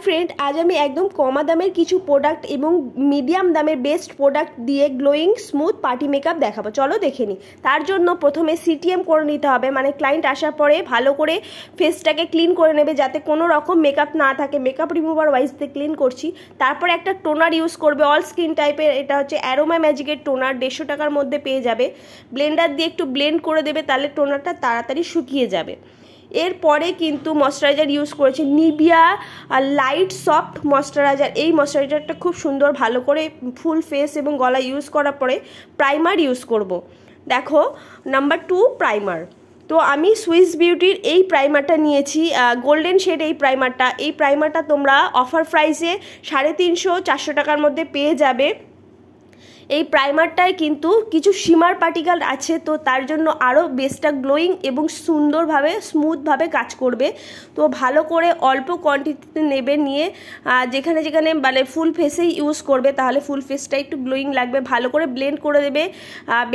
Friend, আজ আমি একদম কমা দামের কিছু প্রোডাক্ট এবং মিডিয়াম দামের বেস্ট প্রোডাক্ট দিয়ে গ্লোয়িং স্মুথ পার্টি মেকআপ দেখাবো। চলো দেখে নিই। তার জন্য প্রথমে সিটিএম করে নিতে হবে, মানে ক্লায়েন্ট আসার পরে ভালো করে ফেসটাকে ক্লিন করে নেবে যাতে কোনো রকম মেকআপ না থাকে। মেকআপ রিমুভার ওয়াইজ দিয়ে ক্লিন করছি। তারপরে একটা টোনার ইউজ করবে অল স্কিন টাইপের, এটা হচ্ছে অ্যারোমা ম্যাজিকের টোনার, 150 টাকার মধ্যে পেয়ে যাবে। ব্লেন্ডার দিয়ে একটু ব্লেন্ড করে দেবে, তাহলে টোনারটা তাড়াতাড়ি শুকিয়ে যাবে। এরপরে কিন্তু ময়শ্চারাইজার ইউজ করেছি নিভিয়া লাইট সফট ময়শ্চারাইজার। এই ময়শ্চারাইজারটা খুব সুন্দর, ভালো করে ফুল ফেস এবং গলা ইউজ করার পরে প্রাইমার ইউজ করব। দেখো নাম্বার 2 প্রাইমার। তো আমি সুইস বিউটির এই প্রাইমারটা নিয়েছি, গোল্ডেন শেড এই প্রাইমারটা। এই প্রাইমারটা তোমরা অফার প্রাইসে 350-400 টাকার মধ্যে পেয়ে যাবে। এই প্রাইমারটায় কিন্তু কিছু শিমার পার্টিকেল আছে, তো তার জন্য আরও বেসটা গ্লোয়িং এবং সুন্দরভাবে স্মুথভাবে কাজ করবে। তো ভালো করে অল্প কোয়ান্টিটিতে নেবে, নিয়ে যেখানে যেখানে মানে ফুল ফেসেই ইউজ করবে, তাহলে ফুল ফেসটা একটু গ্লোয়িং লাগবে। ভালো করে ব্লেন্ড করে দেবে,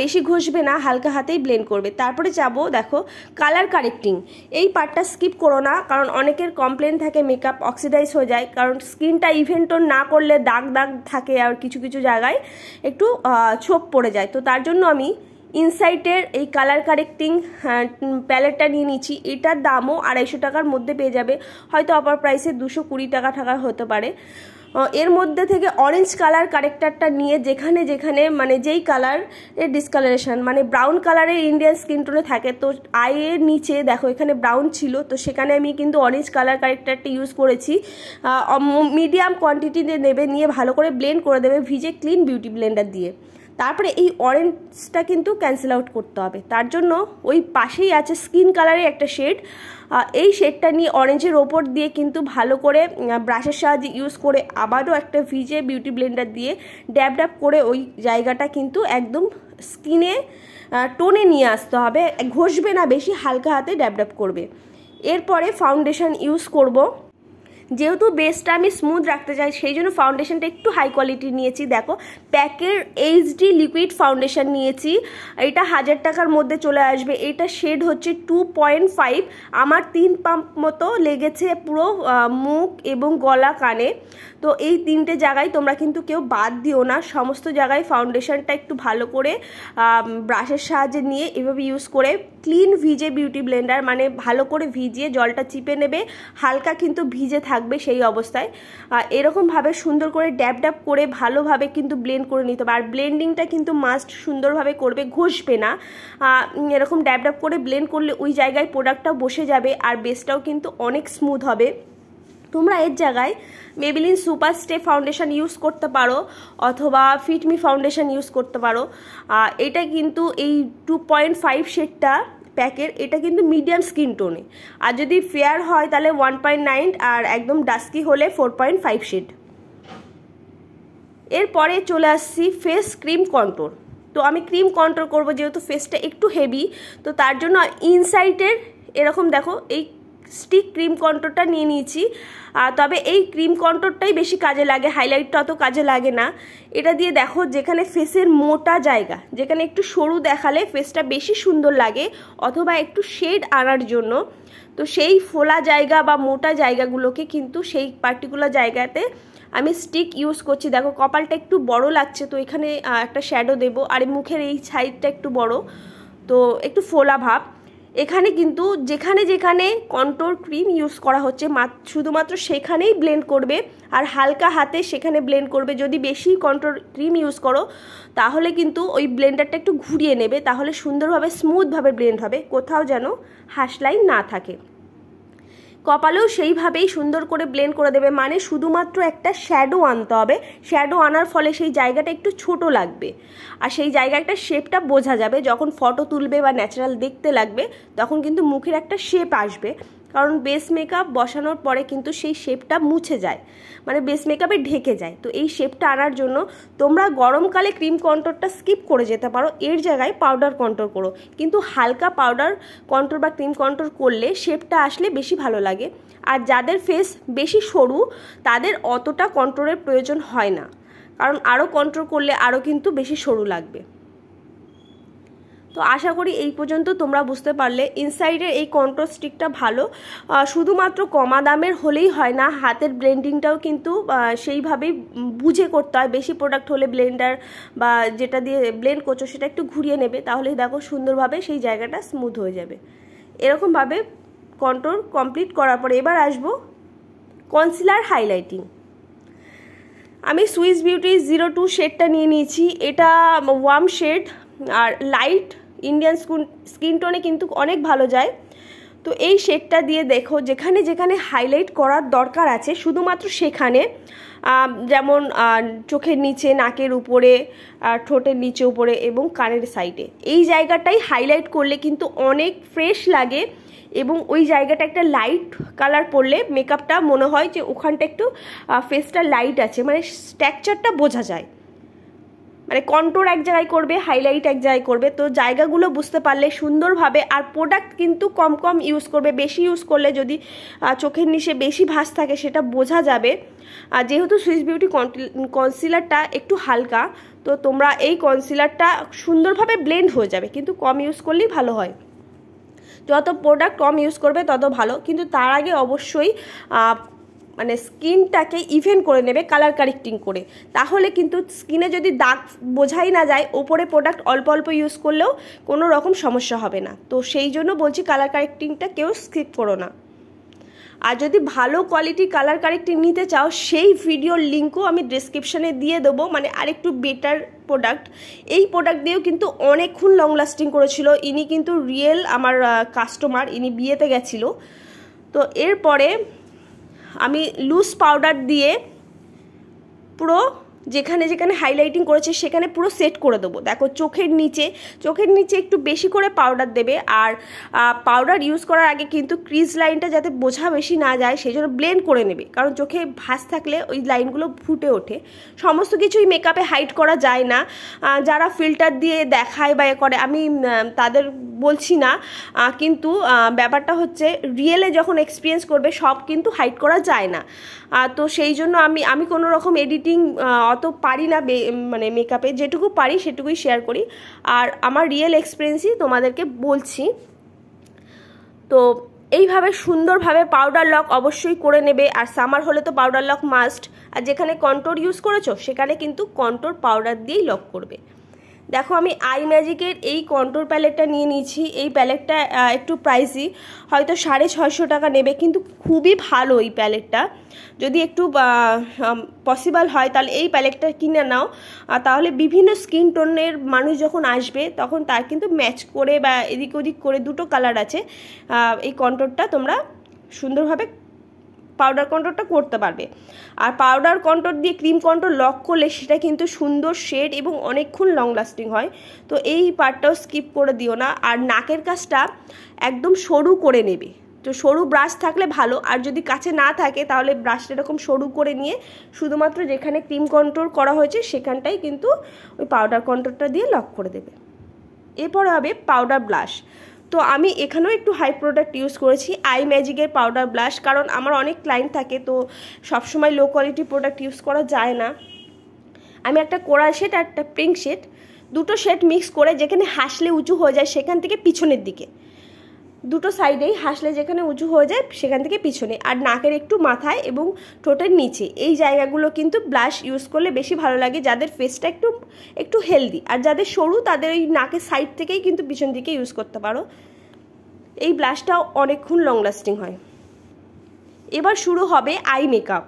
বেশি ঘষবে না, হালকা হাতেই ব্লেন্ড করবে। তারপরে যাবো দেখো কালার কারেক্টিং। এই পার্টটা স্কিপ করো না, কারণ অনেকের কমপ্লেন থাকে মেকআপ অক্সিডাইজ হয়ে যায়, কারণ স্কিনটা ইভেন টোন না করলে দাগ দাগ থাকে আর কিছু কিছু জায়গায় একটু ছোপ পড়ে যায়। তো তার জন্য আমি ইনসাইটের এই কালার কারেক্টিং প্যালেটটা নিয়ে নিচ্ছি। এটার দামও 250 টাকার মধ্যে পেয়ে যাবে, হয়তো অফার প্রাইসে 220 টাকা হতে পারে। এর মধ্যে থেকে অরেঞ্জ কালার কারেক্টারটা নিয়ে যেখানে যেখানে মানে যেই কালারের ডিসকালারেশন মানে ব্রাউন কালারের ইন্ডিয়ান স্কিন টোনে থাকে, তো আইয়ের নিচে দেখো এখানে ব্রাউন ছিল, তো সেখানে আমি কিন্তু অরেঞ্জ কালার কারেক্টারটা ইউজ করেছি। মিডিয়াম কোয়ান্টিটিতে নেবে, নিয়ে ভালো করে ব্লেন্ড করে দেবে ভিজে ক্লিন বিউটি ব্লেন্ডার দিয়ে। তারপরে এই অরেঞ্জটা কিন্তু ক্যান্সেল আউট করতে হবে, তার জন্য ওই পাশেই আছে স্কিন কালারের একটা শেড। এই শেডটা নিয়ে অরেঞ্জের ওপর দিয়ে কিন্তু ভালো করে ব্রাশের সাহায্যে ইউজ করে আবারও একটা ভিজে বিউটি ব্লেন্ডার দিয়ে ড্যাব ড্যাব করে ওই জায়গাটা কিন্তু একদম স্কিনে টোনে নিয়ে আসতে হবে, ঘষবে না বেশি, হালকা হাতে ড্যাব ড্যাব করবে। এরপরে ফাউন্ডেশন ইউজ করব। যেহেতু বেসটা আমি স্মুথ রাখতে চাই, সেই জন্য ফাউন্ডেশনটা একটু হাই কোয়ালিটি নিয়েছি। দেখো প্যাকের এইচডি লিকুইড ফাউন্ডেশন নিয়েছি, এটা 1000 টাকার মধ্যে চলে আসবে। এটা শেড হচ্ছে 2.5। আমার 3 পাম্প মতো লেগেছে পুরো মুখ এবং গলা কানে। তো এই 3টে জায়গায় তোমরা কিন্তু কেউ বাদ দিও না, সমস্ত জায়গায় ফাউন্ডেশনটা একটু ভালো করে ব্রাশের সাহায্যে নিয়ে এভাবে ইউজ করে ক্লিন ভিজে বিউটি ব্লেন্ডার, মানে ভালো করে ভিজিয়ে জলটা চিপে নেবে, হালকা কিন্তু ভিজে থাকবে সেই অবস্থায়। এরকমভাবে সুন্দর করে ড্যাব ড্যাব করে ভালোভাবে কিন্তু ব্লেন্ড করে নিতে হবে। আর ব্লেন্ডিংটা কিন্তু মাস্ট সুন্দরভাবে করবে, ঘষবে না। এরকম ড্যাব ড্যাব করে ব্লেন্ড করলে ওই জায়গায় প্রোডাক্টটাও বসে যাবে আর বেসটাও কিন্তু অনেক স্মুথ হবে। তোমরা এর জায়গায় মেবেলিন সুপার স্টে ফাউন্ডেশন ইউজ করতে পারো, অথবা ফিটমি ফাউন্ডেশন ইউজ করতে পারো। এটা কিন্তু এই 2.5 শেডটা প্যাকের, এটা কিন্তু মিডিয়াম স্কিন টোনে। আর যদি ফেয়ার হয় তাহলে 1.9, আর একদম ডাস্কি হলে 4.5 শেড। এরপরে চলে আসছি ফেস ক্রিম কন্ট্রোল। তো আমি ক্রিম কন্ট্রোল করবো, যেহেতু ফেসটা একটু হেভি, তো তার জন্য ইনসাইটের এরকম দেখো এই স্টিক ক্রিম কন্ট্রোলটা নিয়ে নিয়েছি। তবে এই ক্রিম কন্ট্রোলটাই বেশি কাজে লাগে, হাইলাইটটা অত কাজে লাগে না। এটা দিয়ে দেখো যেখানে ফেসের মোটা জায়গা, যেখানে একটু সরু দেখালে ফেসটা বেশি সুন্দর লাগে, অথবা একটু শেড আনার জন্য, তো সেই ফোলা জায়গা বা মোটা জায়গাগুলোকে কিন্তু সেই পার্টিকুলার জায়গাতে আমি স্টিক ইউজ করছি। দেখো কপালটা একটু বড় লাগছে, তো এখানে একটা শ্যাডো দেবো, আর মুখের এই সাইডটা একটু বড়, তো একটু ফোলা ভাব। এখানে কিন্তু যেখানে যেখানে কন্ট্রোল ক্রিম ইউজ করা হচ্ছে শুধুমাত্র সেখানেই ব্লেন্ড করবে, আর হালকা হাতে সেখানে ব্লেন্ড করবে। যদি বেশি কন্ট্রোল ক্রিম ইউজ করো তাহলে কিন্তু ওই ব্লেন্ডারটা একটু ঘুরিয়ে নেবে, তাহলে সুন্দরভাবে স্মুথভাবে ব্লেন্ড হবে, কোথাও যেন হাসলাইন না থাকে। কপালেও সেইভাবেই সুন্দর করে ব্লেন্ড করে দেবে, মানে শুধুমাত্র একটা শ্যাডো আনতে হবে। শ্যাডো আনার ফলে সেই জায়গাটা একটু ছোট লাগবে, আর সেই জায়গাটা শেপটা বোঝা যাবে। যখন ফটো তুলবে বা ন্যাচারাল দেখতে লাগবে, তখন কিন্তু মুখের একটা শেপ আসবে, কারণ বেস মেকআপ বসানোর পরে কিন্তু সেই শেপটা মুছে যায়, মানে বেস মেকআপে ঢেকে যায়। তো এই শেপটা আনার জন্য তোমরা গরমকালে ক্রিম কন্ট্রোলটা স্কিপ করে যেতে পারো, এর জায়গায় পাউডার কন্ট্রোল করো। কিন্তু হালকা পাউডার কন্ট্রোল বা ক্রিম কন্ট্রোল করলে শেপটা আসলে বেশি ভালো লাগে। আর যাদের ফেস বেশি সরু তাদের অতটা কন্ট্রোলের প্রয়োজন হয় না, কারণ আরও কন্ট্রোল করলে আরও কিন্তু বেশি সরু লাগবে। তো আশা করি এই পর্যন্ত তোমরা বুঝতে পারলে ইনসাইডের এই কন্ট্রোল স্টিকটা ভালো। শুধুমাত্র কমা দামের হলেই হয় না, হাতের ব্লেন্ডিংটাও কিন্তু সেইভাবেই বুঝে করতে হয়। বেশি প্রোডাক্ট হলে ব্লেন্ডার বা যেটা দিয়ে ব্লেন্ড করছো সেটা একটু ঘুরিয়ে নেবে, তাহলে দেখো সুন্দরভাবে সেই জায়গাটা স্মুথ হয়ে যাবে। এরকমভাবে কন্ট্রোল কমপ্লিট করার পরে এবার আসবো কনসিলার হাইলাইটিং। আমি সুইস বিউটি 02 শেডটা নিয়ে নিয়েছি। এটা ওয়ার্ম শেড আর লাইট ইন্ডিয়ান স্কিন টোনে কিন্তু অনেক ভালো যায়। তো এই শেডটা দিয়ে দেখো যেখানে যেখানে হাইলাইট করার দরকার আছে শুধুমাত্র সেখানে, যেমন চোখের নিচে, নাকের উপরে, ঠোঁটের নিচে উপরে এবং কানের সাইডে, এই জায়গাটাই হাইলাইট করলে কিন্তু অনেক ফ্রেশ লাগে এবং ওই জায়গাটা একটা লাইট কালার পরলে মেকআপটা মনে হয় যে ওখানটা একটু ফেসটা লাইট আছে, মানে স্ট্রাকচারটা বোঝা যায়। মানে কন্ট্রোর এক জায়গায় করবে, হাইলাইট এক জায়গায় করবে, তো জায়গাগুলো বুঝতে পারলে সুন্দরভাবে। আর প্রোডাক্ট কিন্তু কম কম ইউজ করবে, বেশি ইউজ করলে যদি চোখের নিচে বেশি ভাঁজ থাকে সেটা বোঝা যাবে। আর যেহেতু সুইস বিউটি কনসিলারটা একটু হালকা, তো তোমরা এই কনসিলারটা সুন্দরভাবে ব্লেন্ড হয়ে যাবে, কিন্তু কম ইউজ করলেই ভালো হয়। যত প্রোডাক্ট কম ইউজ করবে তত ভালো, কিন্তু তার আগে অবশ্যই মানে স্কিনটাকে ইভেন করে নেবে কালার কারেক্টিং করে, তাহলে কিন্তু স্কিনে যদি দাগ বোঝাই না যায়, ওপরে প্রোডাক্ট অল্প অল্প ইউজ করলেও কোনো রকম সমস্যা হবে না। তো সেই জন্য বলছি কালার কারেক্টিংটা কেউ স্কিপ করো না। আর যদি ভালো কোয়ালিটি কালার কারেক্টিং নিতে চাও সেই ভিডিওর লিঙ্কও আমি ডেসক্রিপশানে দিয়ে দেবো, মানে আরেকটু বেটার প্রোডাক্ট। এই প্রোডাক্ট দিয়েও কিন্তু অনেকক্ষণ লং লাস্টিং করেছিল। ইনি কিন্তু রিয়েল আমার কাস্টমার, ইনি বিয়েতে গেছিলো। তো এরপরে আমি লুজ পাউডার দিয়ে পুরো যেখানে যেখানে হাইলাইটিং করেছে সেখানে পুরো সেট করে দেবো। দেখো চোখের নিচে একটু বেশি করে পাউডার দেবে। আর পাউডার ইউজ করার আগে কিন্তু ক্রিজ লাইনটা যাতে বোঝা বেশি না যায় সেই জন্য ব্লেন্ড করে নেবে, কারণ চোখে ভাঁজ থাকলে ওই লাইনগুলো ফুটে ওঠে। সমস্ত কিছুই মেকআপে হাইড করা যায় না। যারা ফিল্টার দিয়ে দেখায় বা করে আমি তাদের বলছি না, কিন্তু ব্যাপারটা হচ্ছে রিয়েলে যখন এক্সপিরিয়েন্স করবে সব কিন্তু হাইড করা যায় না। তো সেই জন্য আমি কোনো রকম এডিটিং অত পারি না, মানে মেকআপে যেটুকু পারি সেটুকুই শেয়ার করি, আর আমার রিয়েল এক্সপিরিয়েন্সই তোমাদেরকে বলছি। তো এইভাবে সুন্দরভাবে পাউডার লক অবশ্যই করে নেবে, আর সামার হলে তো পাউডার লক মাস্ট। আর যেখানে কন্ট্রোর ইউজ করেছো সেখানে কিন্তু কন্ট্রোর পাউডার দিয়েই লক করবে। দেখো আমি আই ম্যাজিকের এই কন্ট্রোর প্যালেটটা নিয়ে নিয়েছি। এই প্যালেটটা একটু প্রাইসি, হয়তো 650 টাকা নেবে, কিন্তু খুবই ভালো এই প্যালেটটা। যদি একটু পসিবল হয় তাহলে এই প্যালেটটা কিনে নাও, তাহলে বিভিন্ন স্কিন টোনের মানুষ যখন আসবে তখন তার কিন্তু ম্যাচ করে বা এদিক ওদিক করে, দুটো কালার আছে, এই কন্ট্রোরটা তোমরা সুন্দরভাবে পাউডার কন্ট্রোরটা করতে পারবে। আর পাউডার কন্ট্রোর দিয়ে ক্রিম কন্ট্রোর লক করলে সেটা কিন্তু সুন্দর শেড এবং অনেকক্ষণ লং লাস্টিং হয়। তো এই পার্টটাও স্কিপ করে দিও না। আর নাকের কাজটা একদম সরু করে নেবে, তো সরু ব্রাশ থাকলে ভালো, আর যদি কাছে না থাকে তাহলে ব্রাশটা এরকম সরু করে নিয়ে শুধুমাত্র যেখানে ক্রিম কন্ট্রোল করা হয়েছে সেখানটাই কিন্তু ওই পাউডার কন্ট্রোরটা দিয়ে লক করে দেবে। এরপরে হবে পাউডার ব্লাশ। তো আমি এখানেও একটু হাই প্রোডাক্ট ইউজ করেছি, আই ম্যাজিকের পাউডার ব্লাশ, কারণ আমার অনেক ক্লায়েন্ট থাকে তো সবসময় লো কোয়ালিটি প্রোডাক্ট ইউজ করা যায় না। আমি একটা কোরাল শেড আর একটা পিঙ্ক শেড, দুটো শেড মিক্স করে যেখানে হাসলে উঁচু হয়ে যায় সেখান থেকে পিছনের দিকে, দুটো সাইডেই হাসলে যেখানে উঁচু হয়ে যায় সেখান থেকে পিছনে, আর নাকের একটু মাথায় এবং ঠোঁটের নিচে, এই জায়গাগুলো কিন্তু ব্লাশ ইউজ করলে বেশি ভালো লাগে যাদের ফেসটা একটু হেলদি। আর যাদের সরু তাদের ওই নাকের সাইড থেকেই কিন্তু পিছন দিকে ইউজ করতে পারো। এই ব্লাশটাও অনেকক্ষণ লং লাস্টিং হয়। এবার শুরু হবে আই মেকআপ।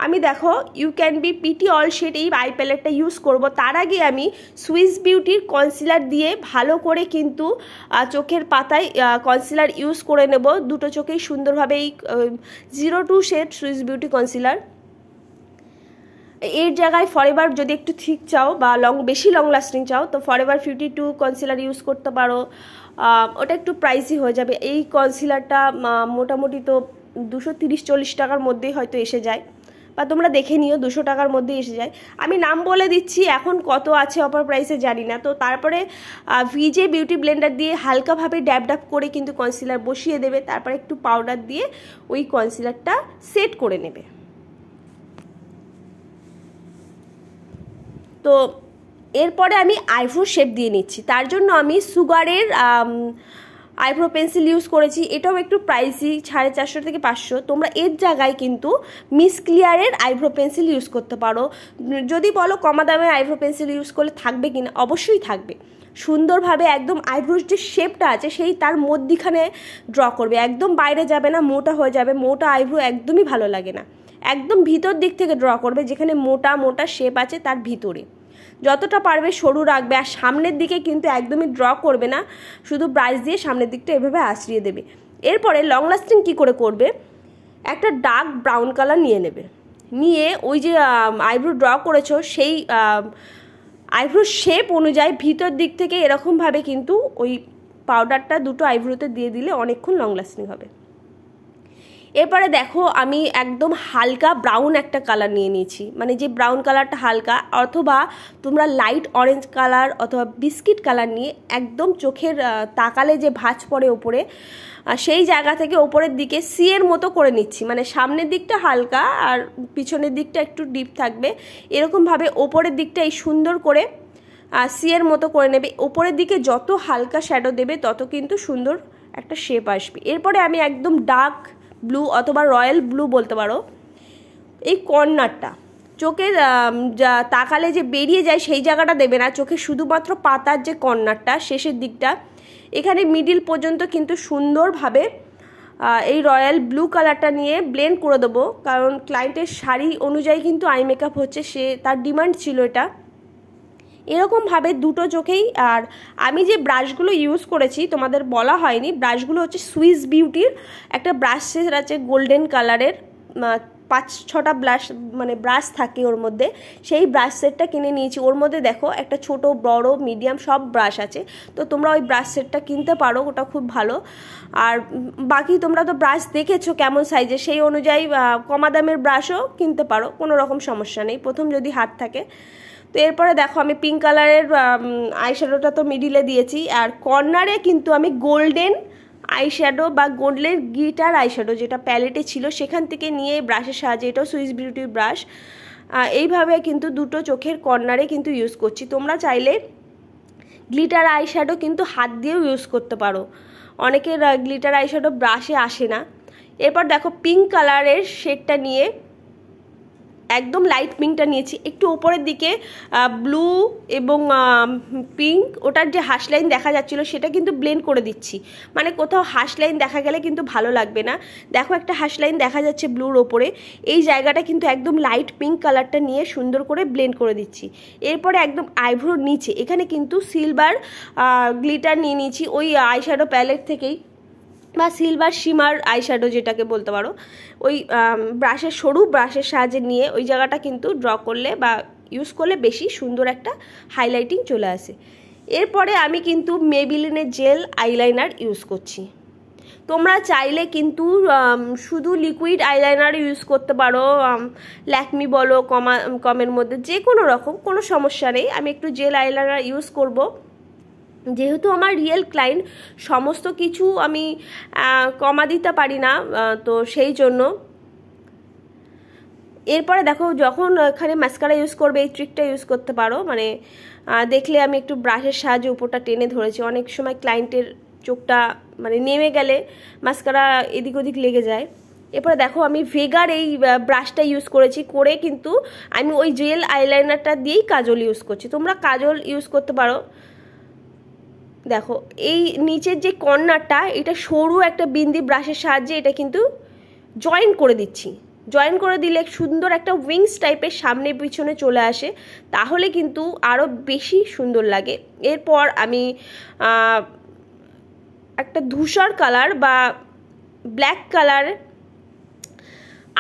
আমি দেখো you can be pretty all shade এই আই প্যালেটটা ইউজ করব। তার আগে আমি সুইস বিউটির কনসিলার দিয়ে ভালো করে কিন্তু চোখের পাতায় কনসিলার ইউজ করে নেব, দুটো চোখেই সুন্দরভাবে। এই 02 শেড সুইস বিউটি কনসিলার, এর জায়গায় ফরএভার যদি একটু থিক চাও বা বেশি লং লাস্টিং চাও তো ফরএভার 52 কনসিলার ইউজ করতে পারো। ওটা একটু প্রাইসি হয়ে যাবে। এই কনসিলারটা মোটামুটি তো 230-40 টাকার মধ্যেই হয়তো এসে যায়, বা তোমরা দেখে নিও 200 টাকার মধ্যে এসে যায়। আমি নাম বলে দিচ্ছি, এখন কত আছে অফার প্রাইসে জানি না। তো তারপরে ভিজে বিউটি ব্লেন্ডার দিয়ে হালকাভাবে ড্যাব ড্যাব করে কিন্তু কনসিলার বসিয়ে দেবে, তারপরে একটু পাউডার দিয়ে ওই কনসিলারটা সেট করে নেবে। তো এরপরে আমি আইব্রো শেপ দিয়ে নিচ্ছি। তার জন্য আমি সুগারের আইব্রো পেন্সিল ইউজ করেছি। এটাও একটু প্রাইসি, 450 থেকে 500। তোমরা এর জায়গায় কিন্তু মিস ক্লিয়ারের আইব্রো পেন্সিল ইউজ করতে পারো। যদি বলো কমা দামের আইব্রো পেন্সিল ইউজ করলে থাকবে কিনা, অবশ্যই থাকবে। সুন্দরভাবে একদম আইব্রোর যে শেপটা আছে সেই তার মধ্যিখানে ড্র করবে, একদম বাইরে যাবে না, মোটা হয়ে যাবে। মোটা আইব্রো একদমই ভালো লাগে না, একদম ভিতর দিক থেকে ড্র করবে, যেখানে মোটা মোটা শেপ আছে তার ভিতরে। যতটা পারবে সরু রাখবে, আর সামনের দিকে কিন্তু একদমই ড্র করবে না, শুধু ব্রাশ দিয়ে সামনের দিকটা এভাবে আঁচড়িয়ে দেবে। এরপরে লং লাস্টিং কী করে করবে, একটা ডার্ক ব্রাউন কালার নিয়ে নেবে, নিয়ে ওই যে আইব্রো ড্র করেছো সেই আইব্রো শেপ অনুযায়ী ভিতর দিক থেকে এরকমভাবে কিন্তু ওই পাউডারটা দুটো আইব্রোতে দিয়ে দিলে অনেকক্ষণ লং লাস্টিং হবে। এরপরে দেখো আমি একদম হালকা ব্রাউন একটা কালার নিয়ে নিয়েছি, মানে যে ব্রাউন কালারটা হালকা, অথবা তোমরা লাইট অরেঞ্জ কালার অথবা বিস্কিট কালার নিয়ে একদম চোখের তাকালে যে ভাঁজ পড়ে ওপরে, সেই জায়গা থেকে ওপরের দিকে সি এর মতো করে নিচ্ছি, মানে সামনের দিকটা হালকা আর পিছনের দিকটা একটু ডিপ থাকবে। এরকমভাবে ওপরের দিকটা এই সুন্দর করে সি এর মতো করে নেবে। ওপরের দিকে যত হালকা শ্যাডো দেবে তত কিন্তু সুন্দর একটা শেপ আসবে। এরপরে আমি একদম ডার্ক ব্লু অথবা রয়্যাল ব্লু বলতে পারো, এই কর্নারটা চোখের যা তাকালে যে বেরিয়ে যায় সেই জায়গাটা দেবে না, চোখে শুধুমাত্র পাতার যে কর্নারটা শেষের দিকটা, এখানে মিডিল পর্যন্ত কিন্তু সুন্দরভাবে এই রয়্যাল ব্লু কালারটা নিয়ে ব্লেন্ড করে দেবো। কারণ ক্লায়েন্টের শাড়ি অনুযায়ী কিন্তু আই মেকআপ হচ্ছে, সে তার ডিমান্ড ছিল এটা। এরকমভাবে দুটো চোখেই। আর আমি যে ব্রাশগুলো ইউজ করেছি তোমাদের বলা হয়নি, ব্রাশগুলো হচ্ছে সুইস বিউটির একটা ব্রাশ সেট আছে গোল্ডেন কালারের, 5-6টা ব্রাশ থাকে ওর মধ্যে, সেই ব্রাশ সেটটা কিনে নিয়েছি। ওর মধ্যে দেখো একটা ছোট বড় মিডিয়াম সব ব্রাশ আছে, তো তোমরা ওই ব্রাশ সেটটা কিনতে পারো, ওটা খুব ভালো। আর বাকি তোমরা তো ব্রাশ দেখেছো কেমন সাইজে, সেই অনুযায়ী কমা দামের ব্রাশও কিনতে পারো, কোনো রকম সমস্যা নেই প্রথম যদি হাত থাকে। তো এরপরে দেখো আমি পিঙ্ক কালারের আইশ্যাডোটা তো মিডিলে দিয়েছি, আর কর্নারে কিন্তু আমি গোল্ডেন আইশ্যাডো বা গোল্ডেন গ্লিটার আইশ্যাডো যেটা প্যালেটে ছিল সেখান থেকে নিয়ে ব্রাশের সাহায্যে, এটাও সুইস বিউটির ব্রাশ, এইভাবে কিন্তু দুটো চোখের কর্নারে কিন্তু ইউজ করছি। তোমরা চাইলে গ্লিটার আইশ্যাডো কিন্তু হাত দিয়েও ইউজ করতে পারো, অনেকের গ্লিটার আইশ্যাডো ব্রাশে আসে না। এরপর দেখো পিঙ্ক কালারের শেডটা নিয়ে একদম লাইট পিঙ্কটা নিয়েছি, একটু ওপরের দিকে ব্লু এবং পিঙ্ক, ওটার যে হাশ লাইন দেখা যাচ্ছিলো সেটা কিন্তু ব্লেন্ড করে দিচ্ছি, মানে কোথাও হাশ লাইন দেখা গেলে কিন্তু ভালো লাগবে না। দেখো একটা হাশ লাইন দেখা যাচ্ছে ব্লুর ওপরে, এই জায়গাটা কিন্তু একদম লাইট পিঙ্ক কালারটা নিয়ে সুন্দর করে ব্লেন্ড করে দিচ্ছি। এরপরে একদম আইব্রোর নিচে এখানে কিন্তু সিলভার গ্লিটার নিয়ে নিয়েছি, ওই আইশ্যাডো প্যালেট থেকেই, বা সিলভার শিমার আইশ্যাডো যেটাকে বলতে পারো, ওই ব্রাশের সরু ব্রাশের সাহায্যে নিয়ে ওই জায়গাটা কিন্তু ড্র করলে বা ইউজ করলে বেশি সুন্দর একটা হাইলাইটিং চলে আসে। এরপরে আমি কিন্তু মেবিলিনের জেল আইলাইনার ইউজ করছি। তোমরা চাইলে কিন্তু শুধু লিকুইড আইলাইনার ইউজ করতে পারো, ল্যাকমি বলো কমের মধ্যে, যে কোনো রকম কোনো সমস্যা নেই। আমি একটু জেল আইলাইনার ইউজ করব, যেহেতু আমার রিয়েল ক্লায়েন্ট, সমস্ত কিছু আমি কমা দিতে পারি না, তো সেই জন্য। এরপরে দেখো যখন এখানে মাস্কারা ইউজ করবে এই ট্রিকটা ইউজ করতে পারো, মানে দেখলে আমি একটু ব্রাশের সাহায্যে উপরটা টেনে ধরেছি, অনেক সময় ক্লায়েন্টের চোখটা মানে নেমে গেলে মাস্কারা এদিক ওদিক লেগে যায়। এরপরে দেখো আমি ভেগার এই ব্রাশটা ইউজ করেছি, করে কিন্তু আমি ওই জেল আইলাইনারটা দিয়েই কাজল ইউজ করছি। তোমরা কাজল ইউজ করতে পারো। দেখো এই নিচের যে কর্নারটা, এটা সরু একটা বিন্দি ব্রাশের সাহায্যে এটা কিন্তু জয়েন করে দিচ্ছি। জয়েন করে দিলে সুন্দর একটা উইংস টাইপের সামনে পিছনে চলে আসে, তাহলে কিন্তু আরও বেশি সুন্দর লাগে। এরপর আমি একটা ধূসর কালার বা ব্ল্যাক কালার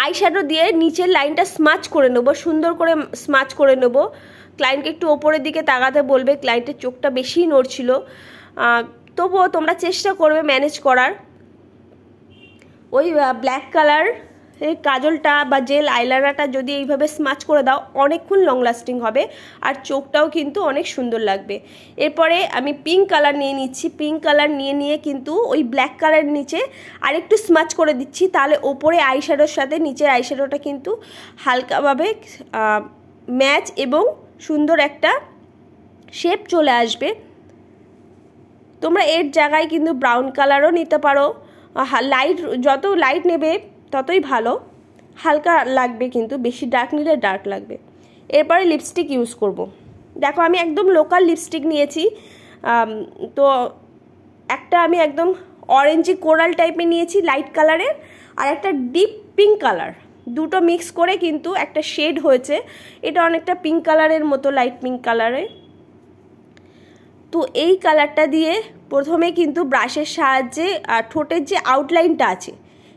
আইশ্যাডো দিয়ে নিচের লাইনটা স্মাচ করে নেব, সুন্দর করে স্মাচ করে নেব। ক্লায়েন্টকে একটু ওপরের দিকে তাকাতে বলবে, ক্লায়েন্টের চোখটা বেশি নড়ছিল, তবুও তোমরা চেষ্টা করবে ম্যানেজ করার। ওই ব্ল্যাক কালার কাজলটা বা জেল আইলাইনারটা যদি এইভাবে স্মাচ করে দাও অনেকক্ষণ লং লাস্টিং হবে, আর চোখটাও কিন্তু অনেক সুন্দর লাগবে। এরপরে আমি পিঙ্ক কালার নিয়ে নিচ্ছি, পিঙ্ক কালার নিয়ে কিন্তু ওই ব্ল্যাক কালার নিচে আরেকটু স্মাচ করে দিচ্ছি, তাহলে ওপরে আইশ্যাডোর সাথে নিচের আইশ্যাডোটা কিন্তু হালকাভাবে ম্যাচ এবং সুন্দর একটা শেপ চলে আসবে। তোমরা এর জায়গায় কিন্তু ব্রাউন কালারও নিতে পারো, লাইট যত লাইট নেবে ততই ভালো, হালকা লাগবে কিন্তু বেশি ডার্ক নিলে ডার্ক লাগবে। এরপরে লিপস্টিক ইউজ করব। দেখো আমি একদম লোকাল লিপস্টিক নিয়েছি, তো একটা আমি একদম অরেঞ্জি কোরাল টাইপের নিয়েছি লাইট কালারের, আর একটা ডিপ পিঙ্ক কালার, দুটো মিক্স করে কিন্তু একটা শেড হয়েছে, এটা অনেকটা পিঙ্ক কালারের মতো, লাইট পিঙ্ক কালারে। তো এই কালারটা দিয়ে প্রথমে কিন্তু ব্রাশের সাহায্যে ঠোঁটের যে আউটলাইনটা আছে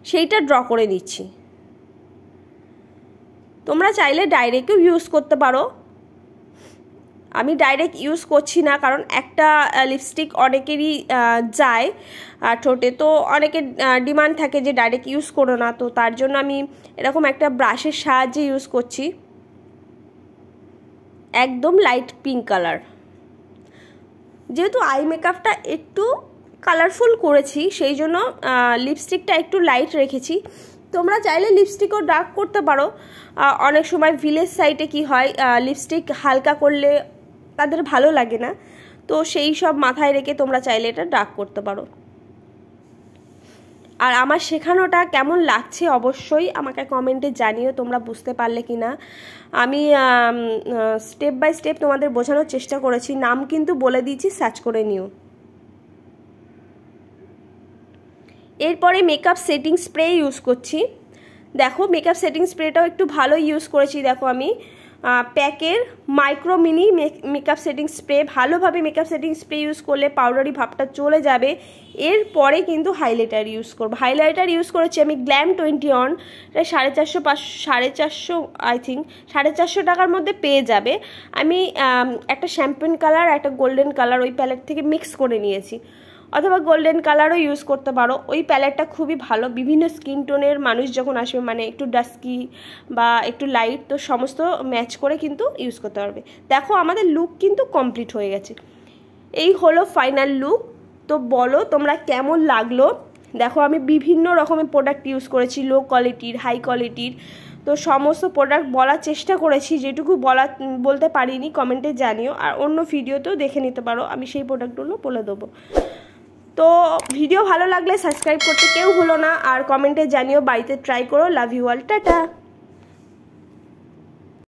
সেইটা ড্র করে নিচ্ছি। তোমরা চাইলে ডাইরেক্টও ইউজ করতে পারো, আমি ডাইরেক্ট ইউজ করছি না, কারণ একটা লিপস্টিক অনেকেরই যায় ঠোঁটে, তো অনেকের ডিমান্ড থাকে যে ডাইরেক্ট ইউজ করো না, তো তার জন্য আমি এরকম একটা ব্রাশের সাহায্যে ইউজ করছি। একদম লাইট পিঙ্ক কালার, যেহেতু আই মেকআপটা একটু কালারফুল করেছি সেই জন্য লিপস্টিকটা একটু লাইট রেখেছি। তোমরা চাইলে লিপস্টিকও ডার্ক করতে পারো, অনেক সময় ভিলেজ সাইডে কি হয় লিপস্টিক হালকা করলে তাদের ভালো লাগে না, তো সেই সব মাথায় রেখে তোমরা চাইলে এটা ডার্ক করতে পারো। আর আমার শেখানোটা কেমন লাগছে অবশ্যই আমাকে কমেন্টে জানিও তোমরা বুঝতে পারলে কি না। আমি স্টেপ বাই স্টেপ তোমাদের বোঝানোর চেষ্টা করেছি, নাম কিন্তু বলে দিয়েছি, সার্চ করে নিও। এরপরে মেকআপ সেটিং স্প্রে ইউজ করছি। দেখো মেকআপ সেটিং স্প্রেটাও একটু ভালো ইউজ করেছি। দেখো আমি প্যাকের micro mini makeup setting spray, ভালোভাবে মেকআপ সেটিং স্প্রে ইউজ করলে পাউডারি ভাবটা চলে যাবে। এরপরে কিন্তু হাইলাইটার ইউজ করবো। হাইলাইটার ইউজ করেছি আমি গ্ল্যাম 20 অন, এটা 450 আই থিঙ্ক 450 টাকার মধ্যে পেয়ে যাবে। আমি একটা শ্যাম্পেন কালার একটা গোল্ডেন কালার ওই প্যালেট থেকে মিক্স করে নিয়েছি, অথবা গোল্ডেন কালারও ইউজ করতে পারো। ওই প্যালেটটা খুবই ভালো, বিভিন্ন স্কিন টোনের মানুষ যখন আসবে, মানে একটু ডাস্কি বা একটু লাইট, তো সমস্ত ম্যাচ করে কিন্তু ইউজ করতে পারবে। দেখো আমাদের লুক কিন্তু কমপ্লিট হয়ে গেছে, এই হলো ফাইনাল লুক। তো বলো তোমরা কেমন লাগলো। দেখো আমি বিভিন্ন রকমের প্রোডাক্ট ইউজ করেছি, লো কোয়ালিটির, হাই কোয়ালিটির, তো সমস্ত প্রোডাক্ট বলার চেষ্টা করেছি, যেটুকু বলতে পারিনি কমেন্টে জানিও, আর অন্য ভিডিওতেও দেখে নিতে পারো, আমি সেই প্রোডাক্টগুলো বলে দেবো। তো ভিডিও ভালো লাগলে সাবস্ক্রাইব করতে কেউ ভুলো না, আর কমেন্টে জানিও, বাড়িতে ট্রাই করো। Love you all, tata.